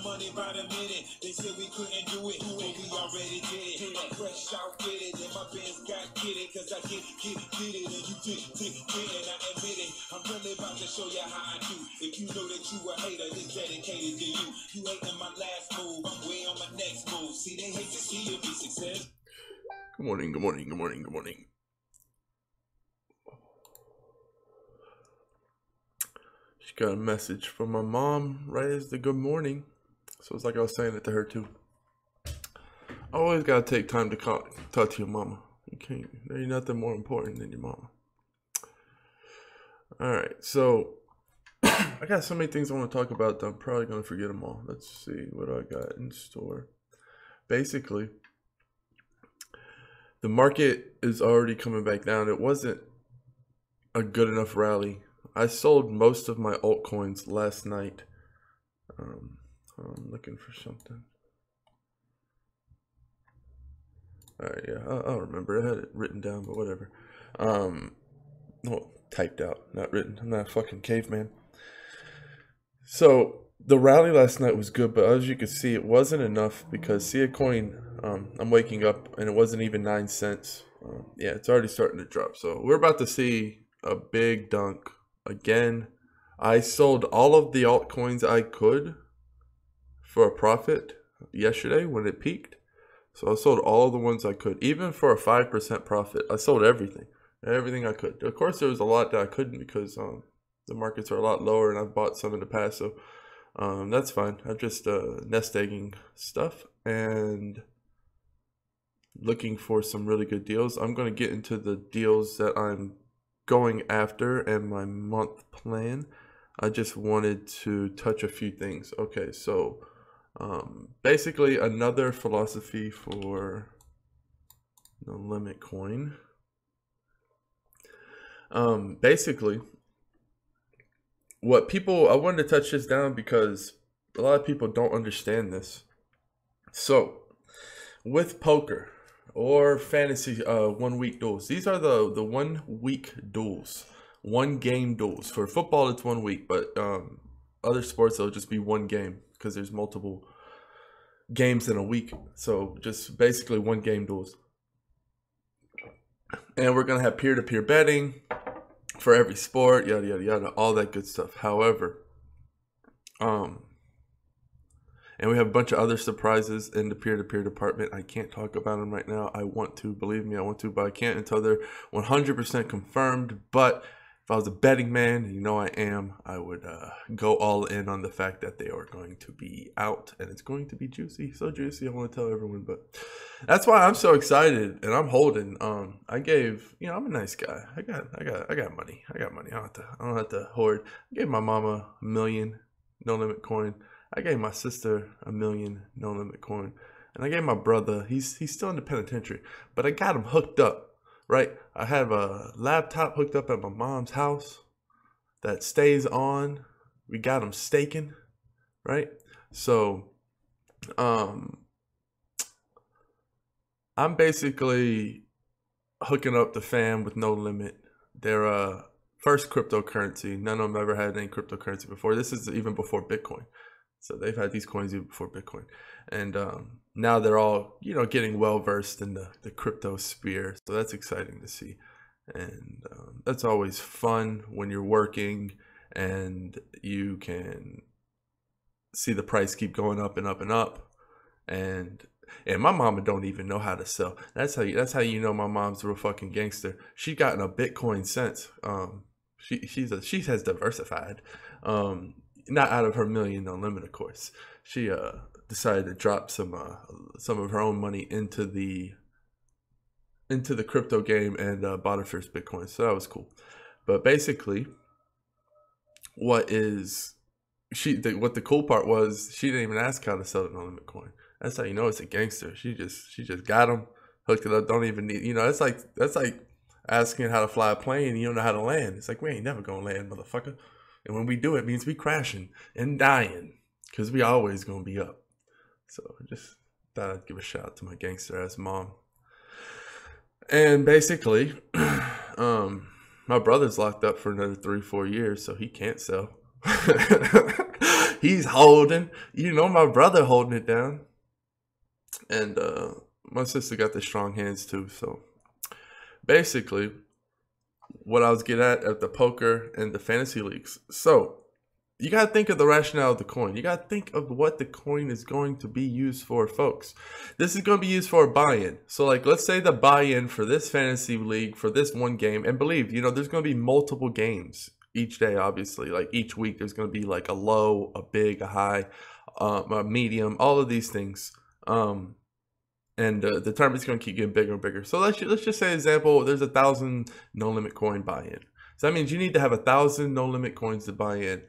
money by the minute. They said we couldn't do it, but we already did it. I'm fresh out with it, and my bands got get it, cause I get it, and you get it, I admit it. I'm really about to show you how I do. If you know that you a hater, it's dedicated to you. You hating my last move, I'm way on my next move. See, they hate to see you be successful. Good morning, good morning, good morning, good morning. She got a message from my mom right as the good morning. So it's like I was saying it to her too. I always gotta take time to talk to your mama. You can't, there ain't nothing more important than your mama. Alright, so I got so many things I want to talk about that I'm probably gonna forget them all. Let's see what I got in store. Basically, the market is already coming back down. It wasn't a good enough rally. I sold most of my altcoins last night. I'm looking for something. Alright, yeah, I'll remember. I had it written down, but whatever. Well, typed out, not written. I'm not a fucking caveman. So the rally last night was good, but as you can see, it wasn't enough because see a coin. I'm waking up and it wasn't even 9 cents. Yeah, it's already starting to drop. So we're about to see a big dunk again. I sold all of the altcoins I could for a profit yesterday when it peaked. So I sold all of the ones I could, even for a 5% profit. I sold everything I could. Of course, there was a lot that I couldn't because the markets are a lot lower, and I've bought some in the past. So that's fine. I'm just nest egging stuff and looking for some really good deals. I'm going to get into the deals that I'm going after and my month plan. I just wanted to touch a few things. Okay, so basically another philosophy for the limit coin. Basically what people, I wanted to touch this down because a lot of people don't understand this. So with poker or fantasy 1 week duels, these are the 1 week duels, 1 game duels. For football it's 1 week, but other sports it'll just be 1 game because there's multiple games in a week. So just basically 1 game duels. And we're gonna have peer-to-peer betting for every sport, yada yada yada, all that good stuff. However, and we have a bunch of other surprises in the peer-to-peer department. I can't talk about them right now. I want to, believe me, I want to, but I can't until they're 100% confirmed. But if I was a betting man, and you know I am, I would go all in on the fact that they are going to be out, and it's going to be juicy, so juicy. I want to tell everyone, but that's why I'm so excited, and I'm holding. I gave, you know, I'm a nice guy. I got money. I got money. I don't have to hoard. I gave my mama $1 million no limit coin. I gave my sister $1 million no limit coin, and I gave my brother. He's still in the penitentiary, but I got him hooked up. Right, I have a laptop hooked up at my mom's house that stays on. We got him staking, right? So, I'm basically hooking up the fam with no limit. They're first cryptocurrency. None of them ever had any cryptocurrency before. This is even before Bitcoin. So they've had these coins even before Bitcoin. And now they're all, you know, getting well versed in the crypto sphere. So that's exciting to see. And that's always fun when you're working and you can see the price keep going up and up and up. And my mama don't even know how to sell. That's how you know my mom's a real fucking gangster. She gotten a Bitcoin since. She has diversified. Not out of her $1 million no limit, of course. She decided to drop some of her own money into the crypto game and bought her first Bitcoin. So that was cool. But basically, what the cool part was, she didn't even ask how to sell the no limit coin. That's how you know it's a gangster. She just got them, hooked it up. Don't even need, you know. That's like asking how to fly a plane and you don't know how to land. It's like, we ain't never gonna land, motherfucker. And when we do, it means we crashing and dying because we always gonna be up. So just thought I'd give a shout out to my gangster ass mom. And basically, my brother's locked up for another 3-4 years, so he can't sell. He's holding. You know, my brother holding it down. And my sister got the strong hands too. So basically, what I was getting at the poker and the fantasy leagues. So you got to think of the rationale of the coin. You got to think of what the coin is going to be used for, folks. This is going to be used for a buy-in. So like, let's say the buy-in for this fantasy league for this one game, and believe, you know, there's going to be multiple games each day, obviously. Like each week, there's going to be like a low, a big, a high, a medium, all of these things. And the tournament's going to keep getting bigger and bigger. So let's just say, example, there's 1,000 no-limit coin buy-in. So that means you need to have 1,000 no-limit coins to buy in.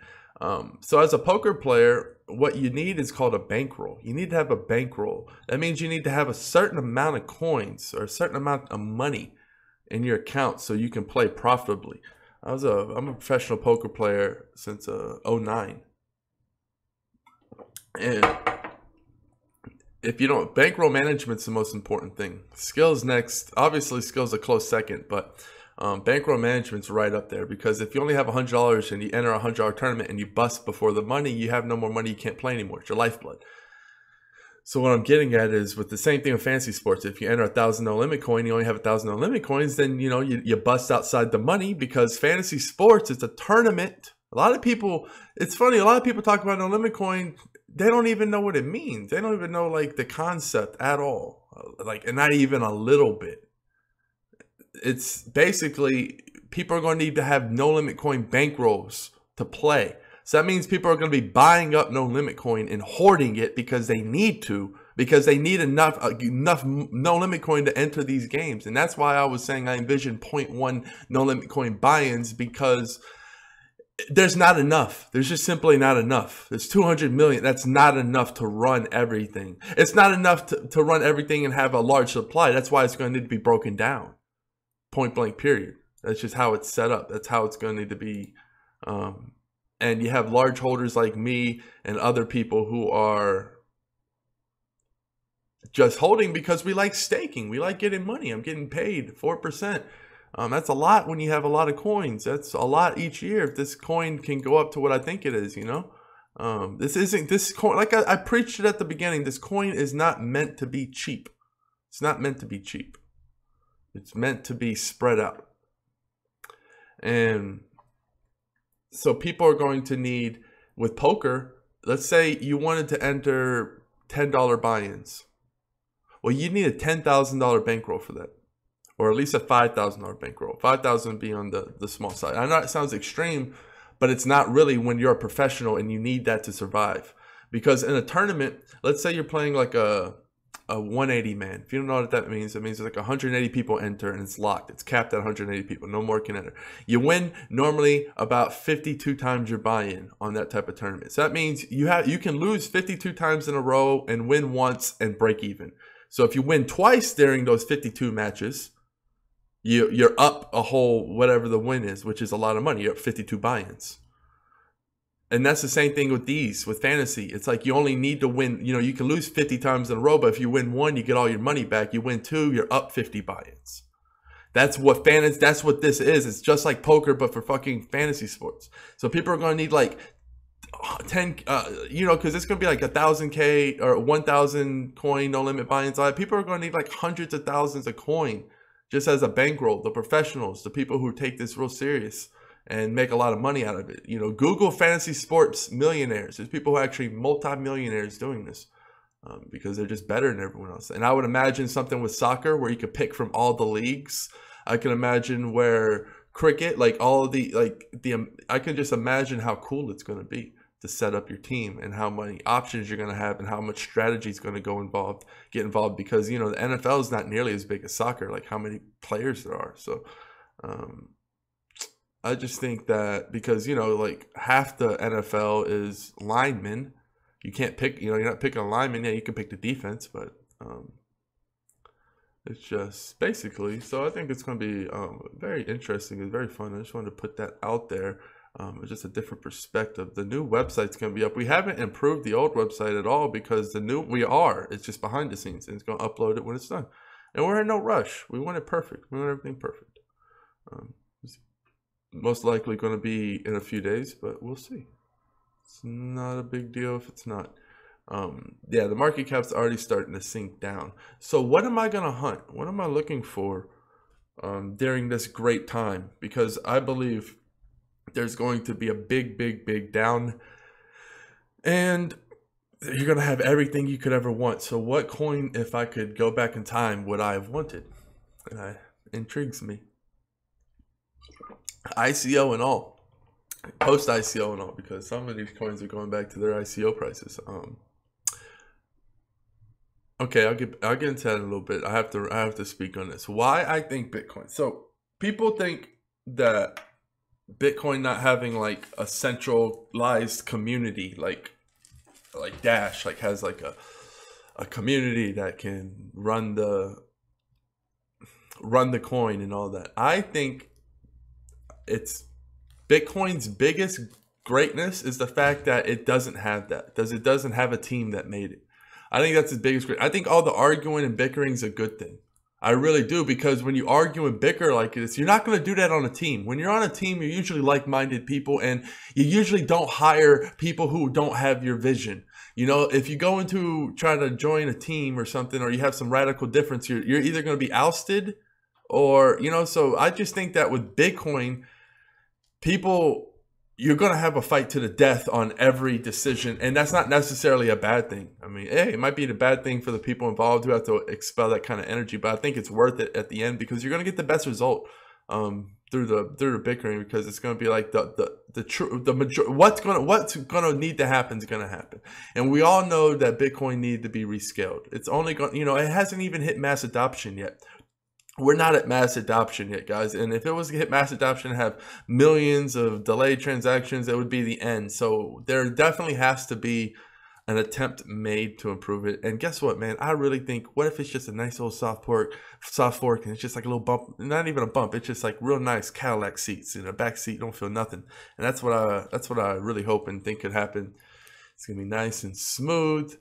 So as a poker player, what you need is called a bankroll. You need to have a bankroll. That means you need to have a certain amount of coins or a certain amount of money in your account so you can play profitably. I'm a professional poker player since 2009. And if you don't, bankroll management's the most important thing. Skills next. Obviously, skills a close second, but bankroll management's right up there, because if you only have $100 and you enter a $100 tournament and you bust before the money, you have no more money, you can't play anymore. It's your lifeblood. So what I'm getting at is, with the same thing with fantasy sports, if you enter 1,000 no limit coin, you only have 1,000 no limit coins, then you know you bust outside the money, because fantasy sports is a tournament. A lot of people, it's funny, a lot of people talk about no limit coin, they don't even know what it means. They don't even know like the concept at all, like, and not even a little bit. It's basically, people are going to need to have no limit coin bankrolls to play. So that means people are going to be buying up no limit coin and hoarding it because they need to, because they need enough no limit coin to enter these games. And that's why I was saying I envision 0.1 no limit coin buy-ins, because there's not enough. There's just simply not enough. There's 200 million. That's not enough to run everything. It's not enough to run everything and have a large supply. That's why it's going to need to be broken down. Point blank, period. That's just how it's set up. That's how it's going to need to be. And you have large holders like me and other people who are just holding because we like staking. We like getting money. I'm getting paid 4%. That's a lot when you have a lot of coins. That's a lot each year. If this coin can go up to what I think it is, you know, this coin, like I preached it at the beginning, this coin is not meant to be cheap. It's not meant to be cheap. It's meant to be spread out. And so people are going to need, with poker, let's say you wanted to enter $10 buy-ins. Well, you need a $10,000 bankroll for that, or at least a $5,000 bankroll. 5,000 would be on the small side. I know it sounds extreme, but it's not really when you're a professional and you need that to survive. Because in a tournament, let's say you're playing like a 180 man. If you don't know what that means, it means like 180 people enter and it's locked. It's capped at 180 people. No more can enter. You win normally about 52 times your buy-in on that type of tournament. So that means you can lose 52 times in a row and win once and break even. So if you win twice during those 52 matches, you're up a whole whatever the win is, which is a lot of money. You're up 52 buy-ins. And that's the same thing with fantasy. It's like you only need to win, you know, you can lose 50 times in a row, but if you win one, you get all your money back. You win two, you're up 50 buy-ins. That's what this is. It's just like poker, but for fucking fantasy sports. So people are going to need like 10, you know, because it's going to be like 1,000K or 1,000 coin, no limit buy-ins. People are going to need like hundreds of thousands of coin just as a bankroll. The professionals, the people who take this real serious and make a lot of money out of it. You know, Google fantasy sports millionaires. There's people who are actually multi-millionaires doing this because they're just better than everyone else. And I would imagine something with soccer where you could pick from all the leagues. I can imagine where cricket, like all of I can just imagine how cool it's going to be to set up your team and how many options you're going to have and how much strategy is going to get involved, because, you know, the NFL is not nearly as big as soccer, like how many players there are. So, I just think that because, you know, like half the NFL is linemen. You can't pick, you know, you're not picking a lineman. Yeah, you can pick the defense, but it's just basically. So I think it's going to be very interesting. It's very fun. I just wanted to put that out there. It's just a different perspective. The new website's going to be up. We haven't improved the old website at all because it's just behind the scenes, and it's going to upload it when it's done. And we're in no rush. We want it perfect. We want everything perfect. Most likely going to be in a few days, but we'll see. It's not a big deal if it's not. Yeah, the market cap's already starting to sink down. So what am I going to hunt? What am I looking for during this great time? Because I believe there's going to be a big down, and you're going to have everything you could ever want. So what coin, if I could go back in time, would I have wanted? And that intrigues me. ICO and all. Post ICO and all, because some of these coins are going back to their ICO prices. Okay, I'll get into that in a little bit. I have to speak on this. Why I think Bitcoin. So people think that Bitcoin not having like a centralized community like Dash, like has like a community that can run the coin and all that. I think it's Bitcoin's biggest greatness is the fact that it doesn't have that. It doesn't have a team that made it. I think that's its biggest great. I think all the arguing and bickering is a good thing. I really do, because when you argue and bicker like this, you're not going to do that on a team. When you're on a team, you're usually like-minded people, and you usually don't hire people who don't have your vision. You know, if you go into try to join a team or something, or you have some radical difference, you're either going to be ousted or, you know, so I just think that with Bitcoin, you're going to have a fight to the death on every decision. And that's not necessarily a bad thing. I mean, hey, it might be the bad thing for the people involved who have to expel that kind of energy, but I think it's worth it at the end, because you're going to get the best result through the bickering, because it's going to be like what's going to need to happen is going to happen. And we all know that Bitcoin needs to be rescaled. It's only going, you know, it hasn't even hit mass adoption yet. We're not at mass adoption yet, guys. And if it was to hit mass adoption and have millions of delayed transactions, it would be the end. So there definitely has to be an attempt made to improve it. And guess what, man? I really think, what if it's just a nice little soft fork, and it's just like a little bump, not even a bump. It's just like real nice Cadillac seats in a back seat. You don't feel nothing. And that's what I really hope and think could happen. It's going to be nice and smooth.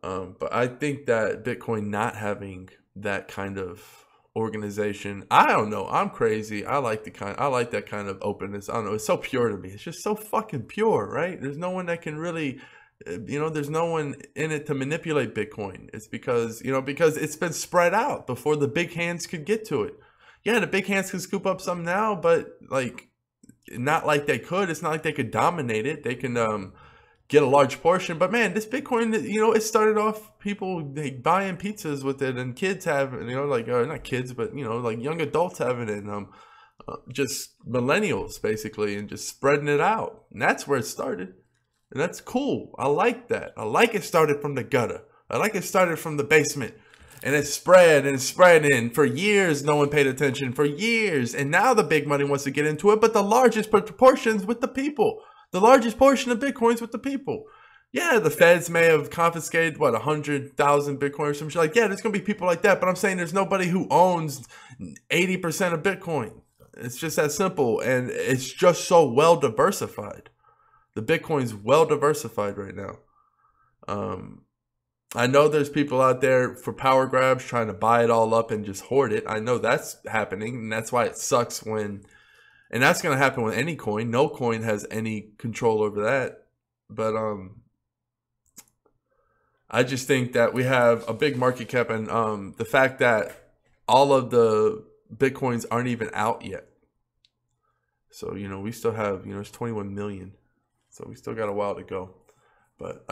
But I think that Bitcoin not having that kind of organization, I don't know, I'm crazy. I like that kind of openness. I don't know, it's so pure to me. It's just so fucking pure, right? There's no one that can really, you know, there's no one in it to manipulate Bitcoin. It's because, you know, because it's been spread out before the big hands could get to it. Yeah, the big hands can scoop up some now, but like, not like they could. It's not like they could dominate it. They can get a large portion. But man, this Bitcoin, you know, it started off people buying pizzas with it, and kids having, you know, like not kids, but you know, like young adults having it, and just millennials basically, and just spreading it out. And that's where it started, and that's cool. I like that. I like it started from the gutter. I like it started from the basement, and it spread and spread, and for years no one paid attention, for years, and now the big money wants to get into it, but the largest proportions with the people. The largest portion of Bitcoin's with the people. Yeah, the feds may have confiscated, 100,000 Bitcoin or some shit. Like, yeah, there's going to be people like that. But I'm saying there's nobody who owns 80% of Bitcoin. It's just that simple. And it's just so well diversified. The Bitcoin's well diversified right now. I know there's people out there for power grabs trying to buy it all up and just hoard it. I know that's happening. And that's why it sucks when... And that's going to happen with any coin. No coin has any control over that. But I just think that we have a big market cap, and the fact that all of the Bitcoins aren't even out yet. So, you know, we still have, you know, it's 21 million. So we still got a while to go. But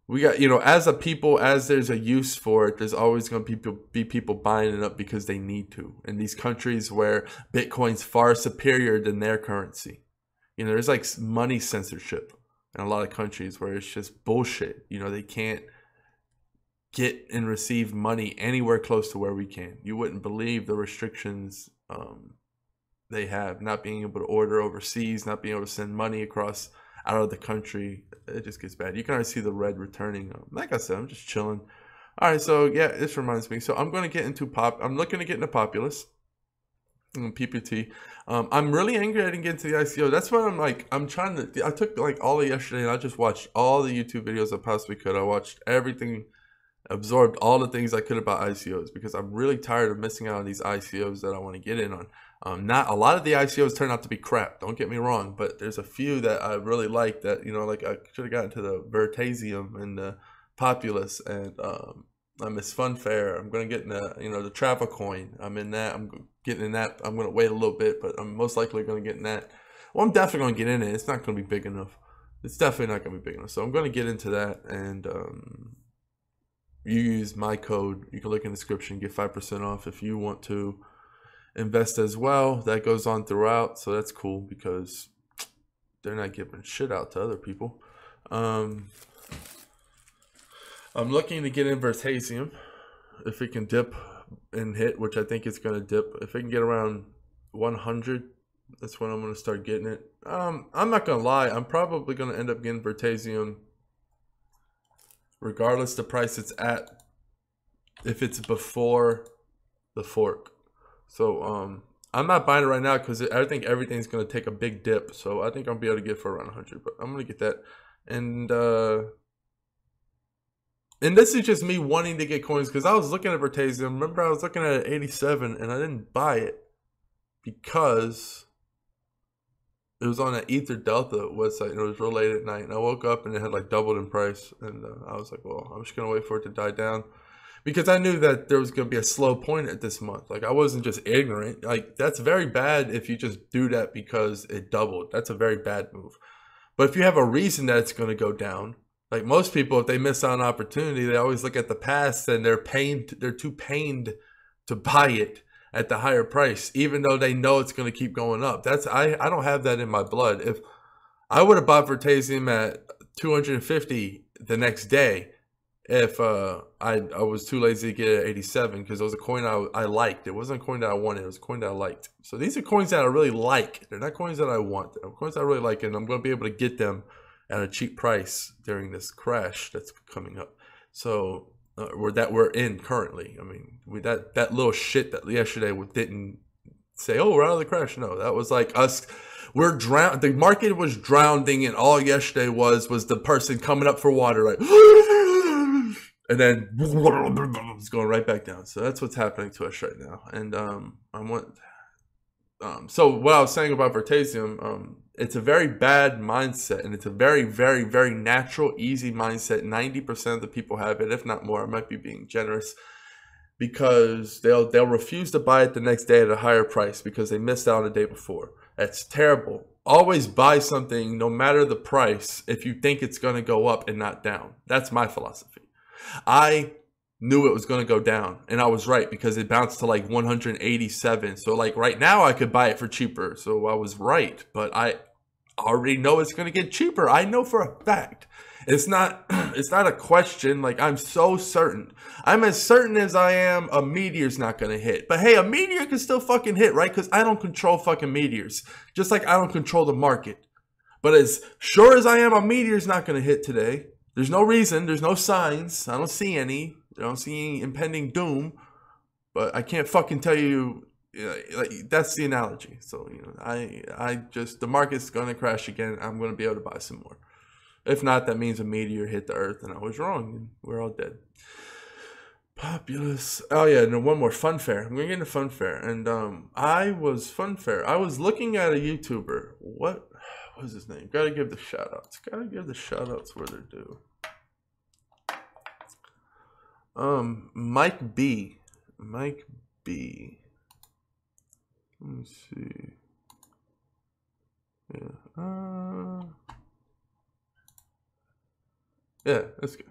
we got, you know, as a people, as there's a use for it, there's always going to be people buying it up because they need to. In these countries where Bitcoin's far superior than their currency. You know, there's like money censorship in a lot of countries where it's just bullshit. You know, they can't get and receive money anywhere close to where we can. You wouldn't believe the restrictions they have. Not being able to order overseas, not being able to send money across out of the country. It just gets bad. You can already see the red returning. Like I said, I'm just chilling. All right, so yeah, this reminds me. So I'm going to get into I'm looking to get into Populous, PPT. I'm really angry I didn't get into the ICO. That's what I'm trying to. I took like all of yesterday, and I just watched all the YouTube videos I possibly could. I watched everything, absorbed all the things I could about ICOs, because I'm really tired of missing out on these ICOs that I want to get in on. Not a lot of the ICOs turn out to be crap. Don't get me wrong, but there's a few that I really like. That like I should have gotten to the Veritasium and the Populous, and I miss Funfair. I'm gonna get in the Travel Coin. I'm in that. I'm getting in that. I'm gonna wait a little bit, but I'm most likely gonna get in that. Well, I'm definitely gonna get in it. It's not gonna be big enough. It's definitely not gonna be big enough. So I'm gonna get into that, and you use my code. You can look in the description, get 5% off if you want to invest as well. That goes on throughout, so that's cool because they're not giving shit out to other people. I'm looking to get in Veritasium if it can dip and hit, which I think it's going to dip. If it can get around 100, that's when I'm going to start getting it. I'm not going to lie, I'm probably going to end up getting Veritasium regardless the price it's at, if it's before the fork. So I'm not buying it right now because I think everything's going to take a big dip. So I think I'll be able to get it for around 100, but I'm going to get that. And this is just me wanting to get coins because I was looking at Veritasium. Remember, I was looking at 87 and I didn't buy it because it was on an Ether Delta website and it was real late at night. And I woke up and it had like doubled in price. And I was like, well, I'm just going to wait for it to die down. Because I knew that there was going to be a slow point at this month. Like, I wasn't just ignorant. Like, that's very bad if you just do that because it doubled. That's a very bad move. But if you have a reason that it's going to go down, like most people, if they miss out on an opportunity, they always look at the past and they're too pained to buy it at the higher price, even though they know it's going to keep going up. I don't have that in my blood. If I would have bought Veritasium at 250 the next day, if I was too lazy to get it at 87 because it was a coin I liked. It wasn't a coin that I wanted. It was a coin that I liked. So these are coins that I really like. They're not coins that I want. They're coins I really like, and I'm going to be able to get them at a cheap price during this crash that's coming up. So we're in currently. I mean, that little shit that yesterday didn't say, oh, we're out of the crash. No, that was like us. We're drowned. The market was drowning, and all yesterday was the person coming up for water, like, and then it's going right back down. So that's what's happening to us right now. And so what I was saying about Veritasium, it's a very bad mindset, and it's a very, very, very natural, easy mindset. 90% of the people have it, if not more. I might be being generous, because they'll refuse to buy it the next day at a higher price because they missed out on the day before. That's terrible. Always buy something, no matter the price, if you think it's going to go up and not down. That's my philosophy. I knew it was going to go down, and I was right because it bounced to like 187. So like right now I could buy it for cheaper. So I was right, but I already know it's going to get cheaper. I know for a fact. It's not a question. Like, I'm so certain. I'm as certain as I am a meteor's not going to hit. But hey, a meteor can still fucking hit, right? Because I don't control fucking meteors. Just like I don't control the market. But as sure as I am, a meteor's not going to hit today. There's no reason. There's no signs. I don't see any. I don't see any impending doom. But I can't fucking tell you. Like, that's the analogy. So, I just, the market's going to crash again. I'm going to be able to buy some more. If not, that means a meteor hit the earth and I was wrong and we're all dead. Populous. Oh yeah, no, one more. Funfair. I'm going to get into Funfair. And I was looking at a YouTuber. What was his name? Gotta give the shout outs. Gotta give the shout outs where they're due. Mike B. Let me see. Yeah. Yeah, that's good.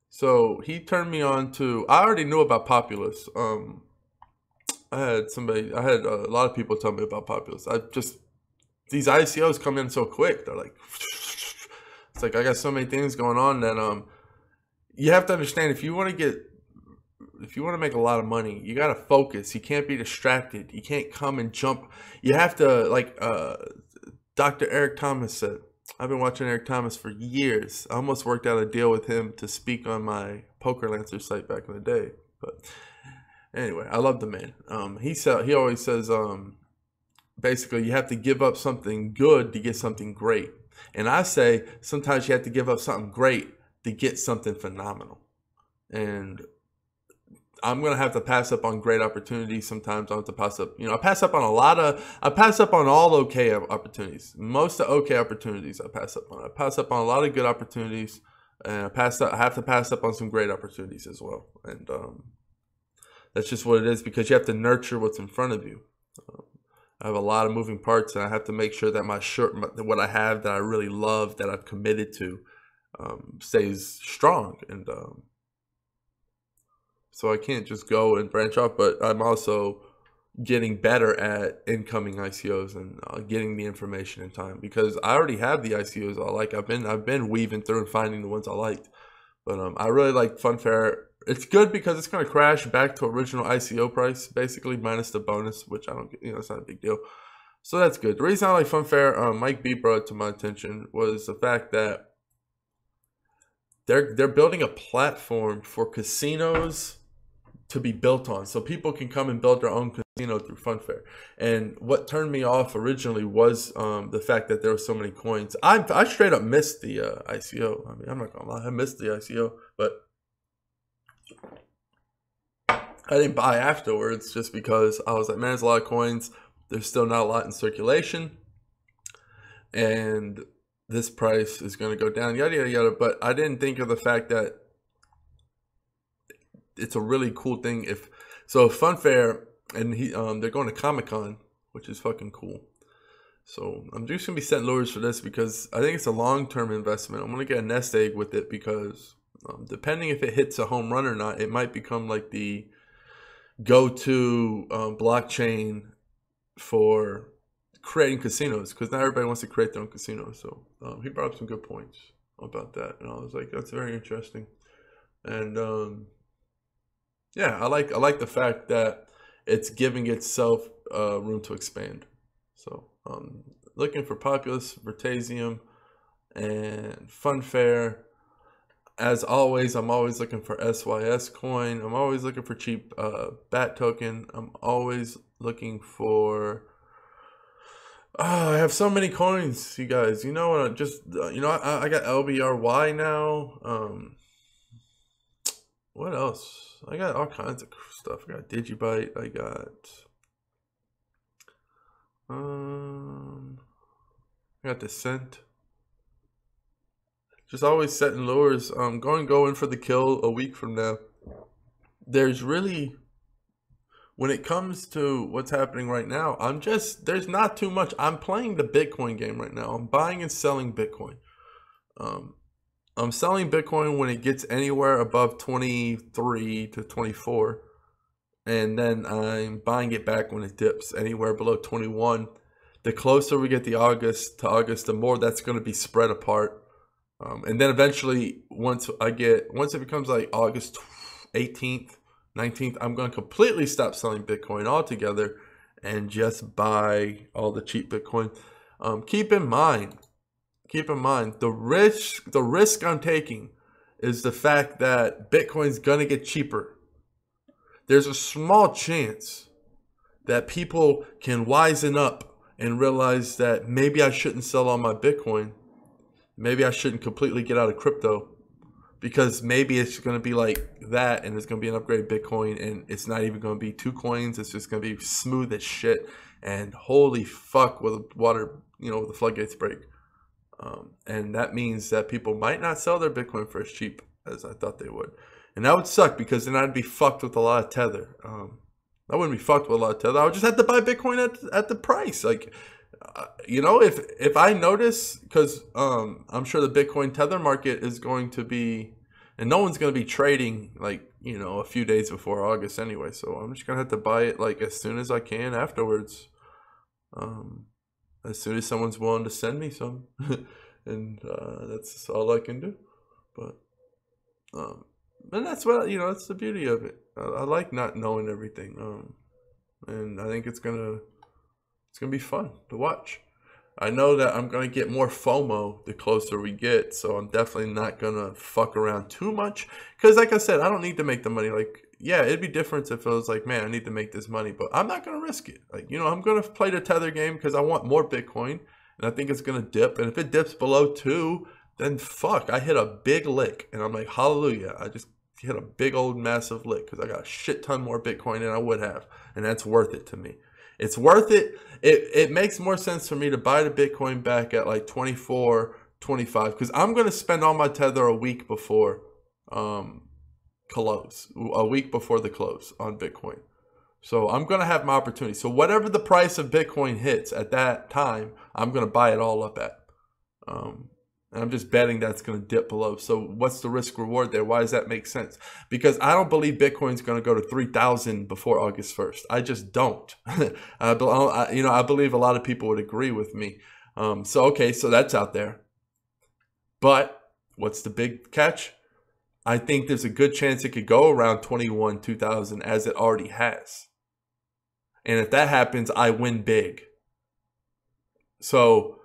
So he turned me on to. I already knew about Populous. I had a lot of people tell me about Populous. These ICOs come in so quick. They're like, it's like I got so many things going on that you have to understand, if you want to make a lot of money, you got to focus. You can't be distracted. You can't come and jump. You have to, like Dr. Eric Thomas said. I've been watching Eric Thomas for years. I almost worked out a deal with him to speak on my Poker Lancer site back in the day. But anyway, I love the man. He always says, basically, you have to give up something good to get something great. And I say sometimes you have to give up something great to get something phenomenal. And I'm gonna have to pass up on great opportunities. Sometimes I have to pass up. I pass up on I pass up on all okay opportunities. Most of okay opportunities I pass up on. I pass up on a lot of good opportunities, and I have to pass up on some great opportunities as well. And that's just what it is, because you have to nurture what's in front of you. I have a lot of moving parts, and I have to make sure that what I have that I really love, that I've committed to, stays strong. And so I can't just go and branch off, but I'm also getting better at incoming ICOs and getting the information in time, because I already have the ICOs I like. I've been weaving through and finding the ones I liked. But I really like Funfair. It's good because it's going to crash back to original ICO price, basically, minus the bonus, which I don't get, it's not a big deal. So that's good. The reason I like Funfair, Mike B brought it to my attention, was the fact that they're building a platform for casinos to be built on, so people can come and build their own casino through Funfair. And what turned me off originally was the fact that there were so many coins. I straight up missed the ICO. I mean, I'm not gonna lie, I missed the ICO, but I didn't buy afterwards just because I was like, man, there's a lot of coins. There's still not a lot in circulation, and this price is going to go down, yada, yada, yada. But I didn't think of the fact that it's a really cool thing. If Funfair, and they're going to Comic-Con, which is fucking cool. So I'm just going to be setting lures for this, because I think it's a long-term investment. I'm going to get a nest egg with it, because depending if it hits a home run or not, it might become like the go-to blockchain for creating casinos, because not everybody wants to create their own casinos. So he brought up some good points about that, and I was like, that's very interesting. And yeah, I like the fact that it's giving itself room to expand. So looking for Populous, Vertasium, and Funfair. As always, I'm always looking for SYS coin. I'm always looking for cheap BAT token. I'm always looking for... I have so many coins, you guys. You know what? I got LBRY now. What else? I got all kinds of stuff. I got Digibyte. I got Descent. Just always setting lures. Going for the kill a week from now. There's really, when it comes to what's happening right now, there's not too much. I'm playing the Bitcoin game right now. I'm buying and selling Bitcoin. I'm selling Bitcoin when it gets anywhere above 23 to 24. And then I'm buying it back when it dips anywhere below 21. The closer we get to August, the more that's going to be spread apart. And then eventually, once it becomes like August 18th, 19th, I'm going to completely stop selling Bitcoin altogether and just buy all the cheap Bitcoin. Keep in mind, the risk I'm taking is the fact that Bitcoin's going to get cheaper. There's a small chance that people can wisen up and realize that maybe I shouldn't sell all my Bitcoin. Maybe I shouldn't completely get out of crypto, because maybe it's going to be like that, and it's going to be an upgraded Bitcoin, and it's not even going to be 2 coins. It's just going to be smooth as shit. And holy fuck, will the water, the floodgates break. And that means that people might not sell their Bitcoin for as cheap as I thought they would. And that would suck, because then I'd be fucked with a lot of Tether. I wouldn't be fucked with a lot of Tether. I would just have to buy Bitcoin at the price. Like, if I notice, because I'm sure the Bitcoin Tether market is going to be, and no one's going to be trading like, a few days before August anyway. So I'm just going to have to buy it like as soon as I can afterwards. As soon as someone's willing to send me some. And that's all I can do. But and that's what, that's the beauty of it. I like not knowing everything. And I think it's gonna be fun to watch. I know that I'm gonna get more FOMO the closer we get, so I'm definitely not gonna fuck around too much. Because like I said, I don't need to make the money. Like, yeah, it'd be different if it was like, man, I need to make this money, but I'm not gonna risk it. Like, I'm gonna play the Tether game because I want more Bitcoin, and I think it's gonna dip. And if it dips below 2, then fuck, I hit a big lick, and I'm like, hallelujah. I just hit a big old massive lick because I got a shit ton more Bitcoin than I would have, and that's worth it to me. It's worth it. It makes more sense for me to buy the Bitcoin back at like 24, 25 because I'm gonna spend all my tether a week before close, a week before the close on Bitcoin. So I'm going to have my opportunity. So whatever the price of Bitcoin hits at that time, I'm going to buy it all up at. And I'm just betting that's going to dip below. So what's the risk reward there? Why does that make sense? Because I don't believe Bitcoin's going to go to 3,000 before August 1st. I just don't. I believe a lot of people would agree with me. Okay, so that's out there. But what's the big catch? I think there's a good chance it could go around 21, 2,000 as it already has. And if that happens, I win big. So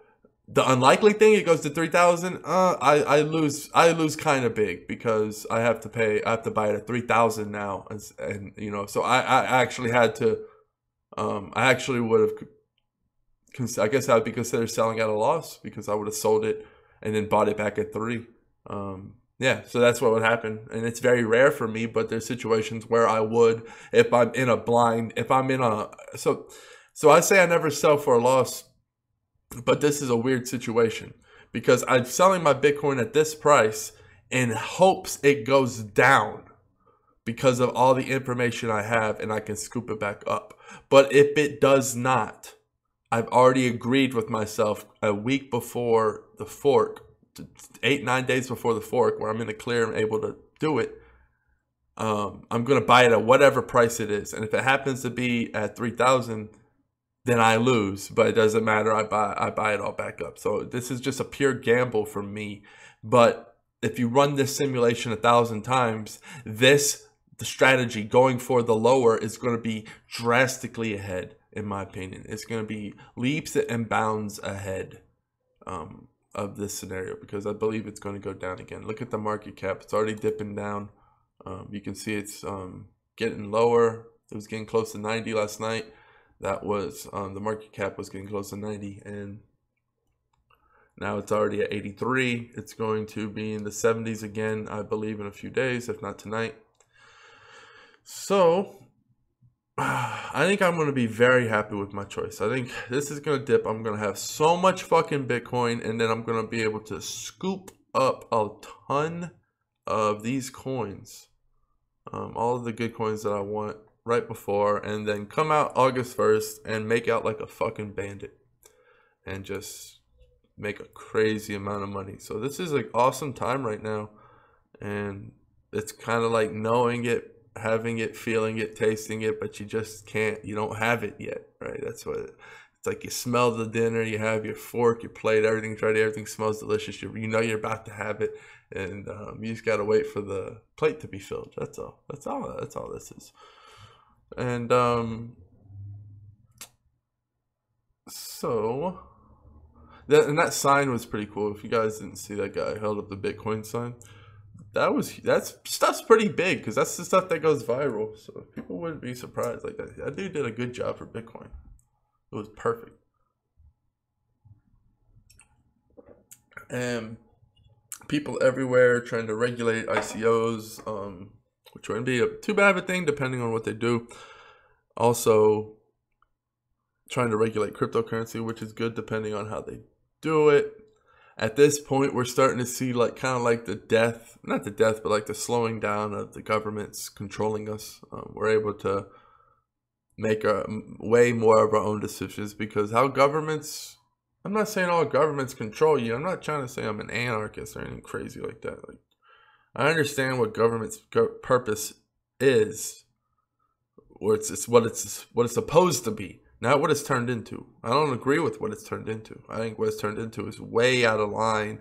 the unlikely thing, it goes to 3,000. I lose kind of big because I have to buy it at 3,000 now. And you know, so I actually had to, I actually would have, I guess I'd be considered selling at a loss because I would have sold it and then bought it back at 3. Yeah, so that's what would happen. And it's very rare for me, but there's situations where I would, if I'm in a blind, so I say I never sell for a loss, but this is a weird situation because I'm selling my Bitcoin at this price in hopes it goes down because of all the information I have and I can scoop it back up. But if it does not, I've already agreed with myself a week before the fork, 8-9 days before the fork, where I'm in the clear and able to do it. I'm going to buy it at whatever price it is. And if it happens to be at 3,000, then I lose, but it doesn't matter. I buy it all back up. So this is just a pure gamble for me. But if you run this simulation 1,000 times, the strategy going for the lower is going to be drastically ahead, in my opinion. It's going to be leaps and bounds ahead of this scenario because I believe it's going to go down again. Look at the market cap. It's already dipping down. You can see it's getting lower. It was getting close to 90 last night. That was the market cap was getting close to 90, and now it's already at 83. It's going to be in the 70s again, I believe, in a few days, if not tonight. So I think I'm going to be very happy with my choice. I think this is going to dip. I'm going to have so much fucking Bitcoin, and then I'm going to be able to scoop up a ton of these coins, all of the good coins that I want right before, and then come out August 1st and make out like a fucking bandit and just make a crazy amount of money. So this is an awesome time right now, and it's kind of like knowing it, having it, feeling it, tasting it, but you just can't, you don't have it yet, right? That's what it's like. You smell the dinner, you have your fork, your plate, everything's ready, everything smells delicious, you know you're about to have it, and you just gotta wait for the plate to be filled. That's all this is. And so that sign was pretty cool. If you guys didn't see, that guy held up the Bitcoin sign. That's stuff's pretty big because that's the stuff that goes viral. So people wouldn't be surprised like that. That dude did a good job for Bitcoin. It was perfect. And people everywhere trying to regulate ICOs, which wouldn't be too bad of a thing depending on what they do. Also trying to regulate cryptocurrency, which is good depending on how they do it. At this point, we're starting to see like kind of like not the death, but like the slowing down of the governments controlling us. We're able to make way more of our own decisions because how governments, I'm not saying all governments control you. I'm not trying to say I'm an anarchist or anything crazy like that. Like, I understand what government's purpose is, or it's what it's supposed to be. Not what it's turned into. I don't agree with what it's turned into. I think what it's turned into is way out of line.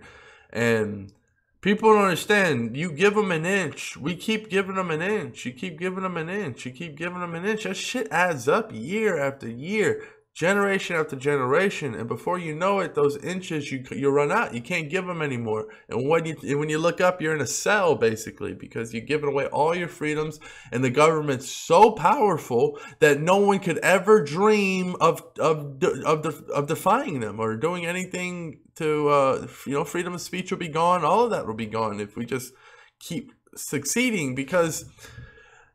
And people don't understand. You give them an inch. We keep giving them an inch. You keep giving them an inch. You keep giving them an inch. That shit adds up year after year, generation after generation. And before you know it, those inches, you run out. You can't give them anymore. And when you look up, you're in a cell, basically, because you're giving away all your freedoms. And the government's so powerful that no one could ever dream of defying them or doing anything to, freedom of speech will be gone. All of that will be gone if we just keep succeeding, because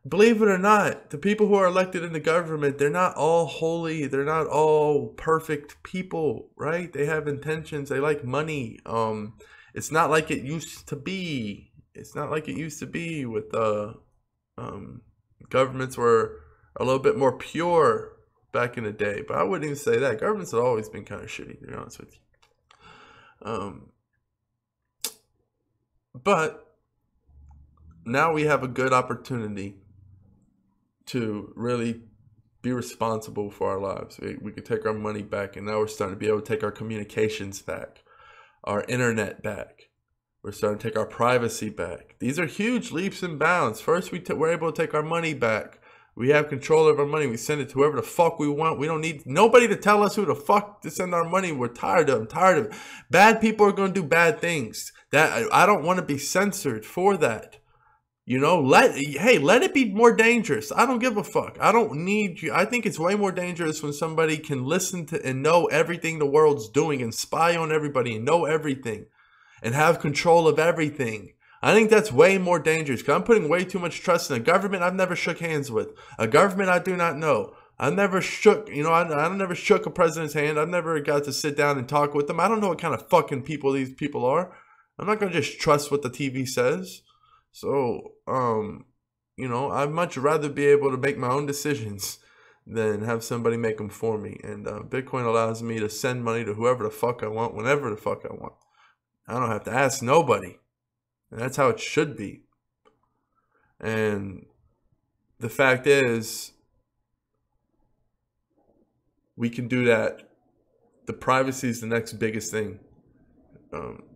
believe it or not, the people who are elected in the government, they're not all holy. They're not all perfect people, right? They have intentions. They like money. It's not like it used to be. It's not like it used to be with governments were a little bit more pure back in the day. But I wouldn't even say that. Governments have always been kind of shitty, to be honest with you. But now we have a good opportunity to really be responsible for our lives. We could take our money back, and now we're starting to be able to take our communications back, our internet back. We're starting to take our privacy back. These are huge leaps and bounds. First, we're able to take our money back. We have control of our money. We send it to whoever the fuck we want. We don't need nobody to tell us who the fuck to send our money. We're tired of it. I'm tired of it. Bad people are going to do bad things. That I don't want to be censored for that. You know, let it be more dangerous. I don't give a fuck. I don't need you. I think it's way more dangerous when somebody can listen to and know everything the world's doing and spy on everybody and know everything and have control of everything. I think that's way more dangerous, because I'm putting way too much trust in a government I've never shook hands with, a government I do not know. I never shook, I never shook a president's hand. I've never got to sit down and talk with them. I don't know what kind of fucking people these people are. I'm not going to just trust what the TV says. So, I'd much rather be able to make my own decisions than have somebody make them for me. And Bitcoin allows me to send money to whoever the fuck I want, whenever the fuck I want. I don't have to ask nobody. And that's how it should be. And the fact is, we can do that. The privacy is the next biggest thing.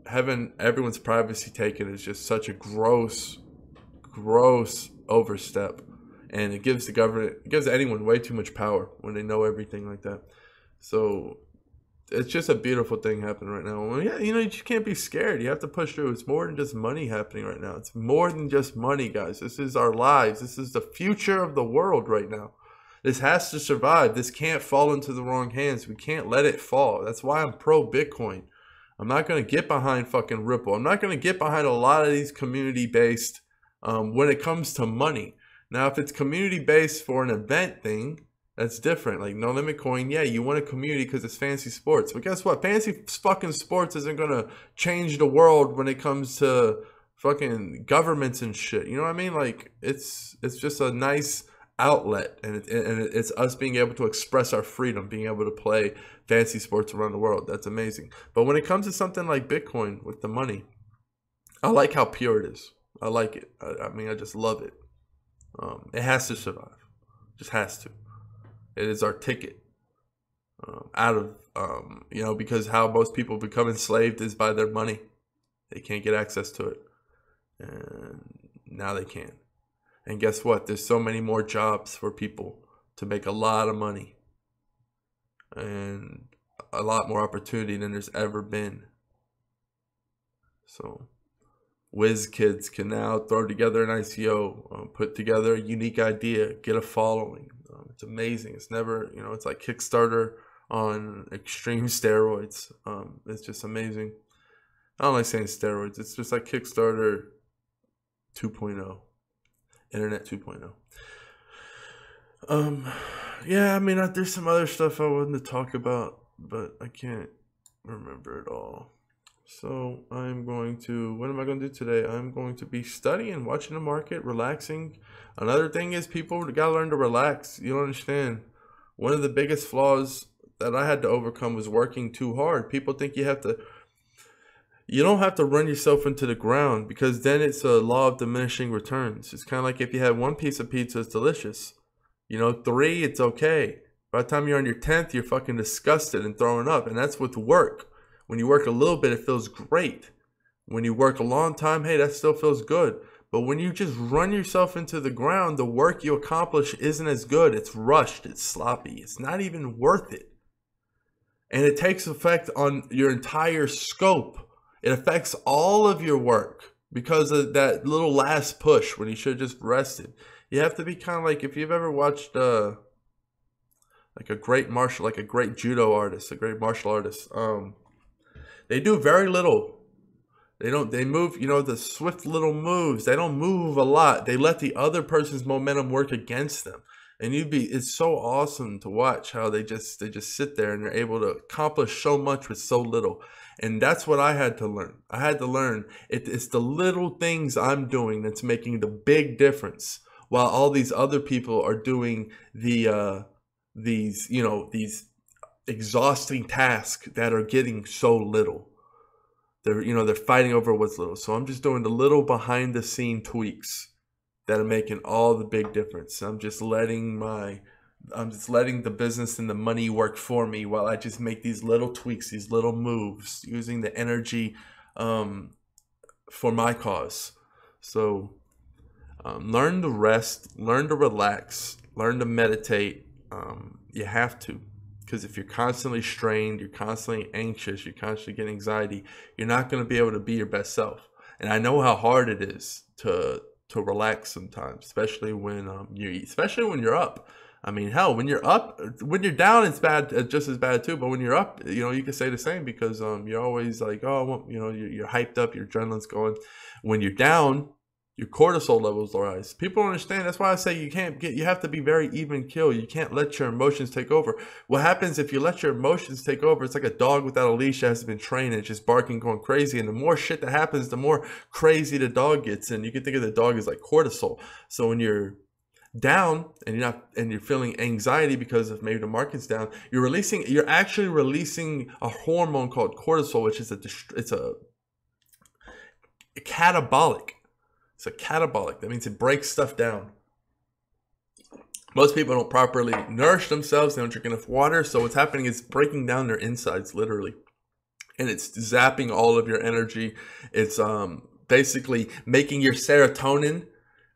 Having everyone's privacy taken is just such a gross overstep. And it gives the government, it gives anyone way too much power when they know everything like that. So it's just a beautiful thing happening right now. Well, yeah, you just can't be scared. You have to push through. It's more than just money happening right now. It's more than just money, guys. This is our lives. This is the future of the world right now. This has to survive. This can't fall into the wrong hands. We can't let it fall. That's why I'm pro Bitcoin. I'm not going to get behind fucking Ripple. I'm not going to get behind a lot of these community-based when it comes to money. Now, if it's community-based for an event thing, that's different. Like No Limit Coin, yeah, you want a community because it's fancy sports. But guess what? Fancy fucking sports isn't going to change the world when it comes to fucking governments and shit. You know what I mean? Like, it's just a nice outlet, and it's us being able to express our freedom, being able to play fancy sports around the world. That's amazing. But when it comes to something like Bitcoin with the money, I like how pure it is. I like it. I just love it. It has to survive. Just has to. It is our ticket out of, because how most people become enslaved is by their money. They can't get access to it. And now they can. And guess what? There's so many more jobs for people to make a lot of money. And a lot more opportunity than there's ever been. So whiz kids can now throw together an ICO, put together a unique idea, get a following. It's amazing. It's never, it's like Kickstarter on extreme steroids. It's just amazing. I don't like saying steroids. It's just like Kickstarter 2.0. Internet 2.0. There's some other stuff I wanted to talk about, but I can't remember it all. So what am I going to do today? I'm going to be studying, watching the market, relaxing. Another thing is people got to learn to relax. You don't understand. One of the biggest flaws that I had to overcome was working too hard. People think you don't have to run yourself into the ground, because then it's a law of diminishing returns. It's kind of like if you have one piece of pizza, it's delicious. 3, it's okay. By the time you're on your 10th, you're fucking disgusted and throwing up. And that's with work. When you work a little bit, it feels great. When you work a long time, hey, that still feels good. But when you just run yourself into the ground, the work you accomplish isn't as good. It's rushed. It's sloppy. It's not even worth it. And it takes effect on your entire scope. It affects all of your work because of that little last push when you should have just rested. You have to be kind of like, if you've ever watched like a great judo artist, a great martial artist, they do very little They move, you know, the swift little moves. They don't move a lot. They let the other person's momentum work against them. And it's so awesome to watch how they just sit there and they're able to accomplish so much with so little. And that's what I had to learn. I had to learn it's the little things I'm doing that's making the big difference, while all these other people are doing these exhausting tasks that are getting so little. They're fighting over what's little. So I'm just doing the little behind the scene tweaks that are making all the big difference. I'm just letting the business and the money work for me while I just make these little tweaks, these little moves, using the energy for my cause. So learn to rest, learn to relax, learn to meditate. You have to. Because if you're constantly strained, you're constantly anxious, you're constantly getting anxiety, you're not going to be able to be your best self. And I know how hard it is to relax sometimes, especially when you're up. I mean, hell, when you're up, when you're down, it's bad, just as bad too. But when you're up, you can say the same, because you're always like, oh, you're hyped up, your adrenaline's going. When you're down, your cortisol levels rise. People don't understand. That's why I say you have to be very even keel. You can't let your emotions take over. What happens if you let your emotions take over? It's like a dog without a leash that hasn't been trained. It's just barking, going crazy. And the more shit that happens, the more crazy the dog gets. And you can think of the dog as like cortisol. So when you're down and you're feeling anxiety because of maybe the market's down, you're actually releasing a hormone called cortisol, which is it's a catabolic. It's a catabolic. That means it breaks stuff down. Most people don't properly nourish themselves. They don't drink enough water. So what's happening is breaking down their insides, literally. And it's zapping all of your energy. It's basically making your serotonin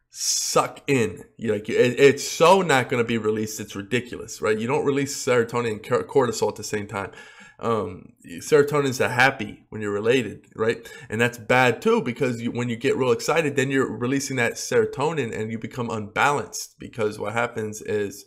suck in. It's so not going to be released. It's ridiculous, right? You don't release serotonin and cortisol at the same time. Serotonin's a happy when you're related, right? And that's bad too, because when you get real excited, then you're releasing that serotonin and you become unbalanced, because what happens is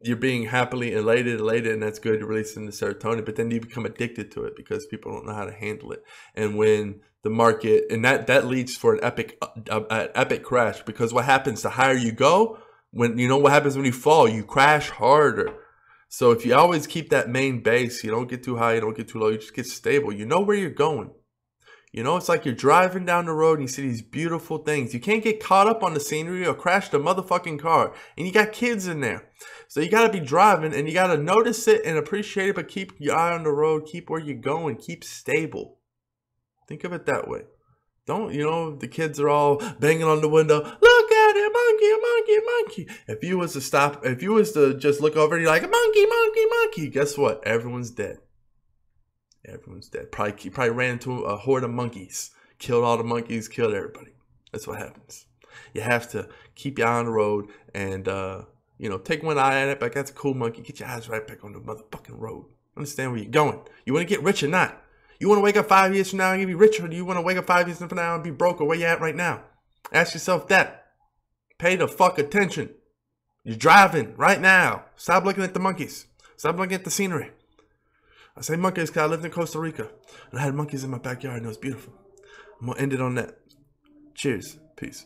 you're being happily elated, and that's good, you're releasing the serotonin, but then you become addicted to it because people don't know how to handle it. And when the market, and that leads for an epic crash, because what happens, the higher you go, what happens when you fall, you crash harder. So if you always keep that main base, you don't get too high, you don't get too low, you just get stable. You know where you're going. It's like you're driving down the road and you see these beautiful things. You can't get caught up on the scenery or crash the motherfucking car. And you got kids in there. So you got to be driving and you got to notice it and appreciate it, but keep your eye on the road, keep where you're going, keep stable. Think of it that way. Don't, the kids are all banging on the window. Look at it, monkey, a monkey, a monkey. If you was to just look over and you're like, a monkey, monkey, monkey. Guess what? Everyone's dead. Everyone's dead. Probably ran into a horde of monkeys. Killed all the monkeys, killed everybody. That's what happens. You have to keep your eye on the road and, take one eye at it, but that's a cool monkey. Get your eyes right back on the motherfucking road. Understand where you're going. You want to get rich or not? You want to wake up 5 years from now and be rich, or do you want to wake up 5 years from now and be broke, or where you at right now? Ask yourself that. Pay the fuck attention. You're driving right now. Stop looking at the monkeys. Stop looking at the scenery. I say monkeys because I lived in Costa Rica and I had monkeys in my backyard and it was beautiful. I'm going to end it on that. Cheers. Peace.